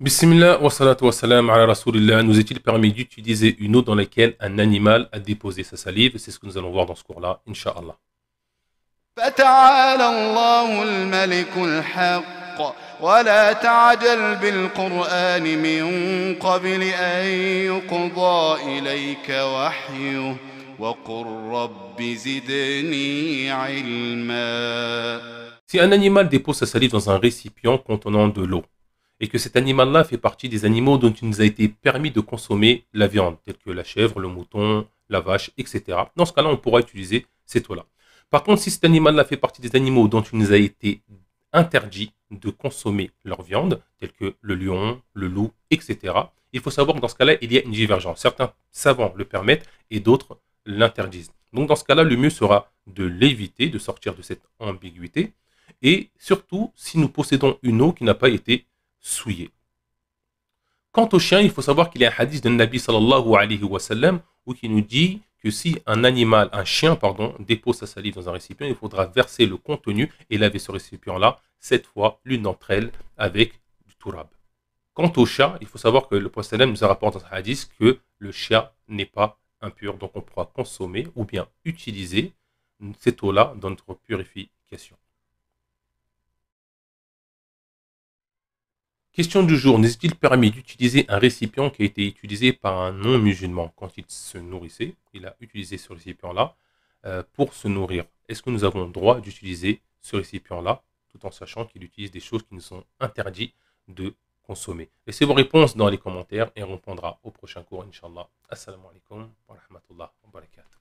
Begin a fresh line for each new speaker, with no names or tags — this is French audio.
Bismillah wa salatu wa salam ala rasulillah. Nous est-il permis d'utiliser une eau dans laquelle un animal a déposé sa salive? C'est ce que nous allons voir dans ce cours-là, Inch'Allah.
فتعالى الله الملك الحق ولا تعجل بالقرآن من قبل أن يقضى إليك وحيه وقل رب زدني علما.
Si un animal dépose sa salive dans un récipient contenant de l'eau, et que cet animal-là fait partie des animaux dont il nous a été permis de consommer la viande, telle que la chèvre, le mouton, la vache, etc. Dans ce cas-là, on pourra utiliser cette eau-là. Par contre, si cet animal-là fait partie des animaux dont il nous a été interdit de consommer leur viande, telle que le lion, le loup, etc., il faut savoir que dans ce cas-là, il y a une divergence. Certains savants le permettent et d'autres l'interdisent. Donc dans ce cas-là, le mieux sera de l'éviter, de sortir de cette ambiguïté, et surtout si nous possédons une eau qui n'a pas été souillée. Quant au chien, il faut savoir qu'il y a un hadith de Nabi sallallahu alayhi wa sallam où qui nous dit que si un chien, dépose sa salive dans un récipient, il faudra verser le contenu et laver ce récipient-là, 7 fois, l'une d'entre elles avec du turab. Quant au chat, il faut savoir que le prophète nous a rapporté dans un hadith que le chat n'est pas impur, donc on pourra consommer ou bien utiliser cette eau-là dans notre purification. Question du jour, n'est-il permis d'utiliser un récipient qui a été utilisé par un non-musulman quand il se nourrissait? Il a utilisé ce récipient-là pour se nourrir. Est-ce que nous avons le droit d'utiliser ce récipient-là tout en sachant qu'il utilise des choses qui nous sont interdites de consommer? Laissez vos réponses dans les commentaires et on répondra au prochain cours, Inch'Allah. Assalamu alaikum wa rahmatullah wa barakatuh.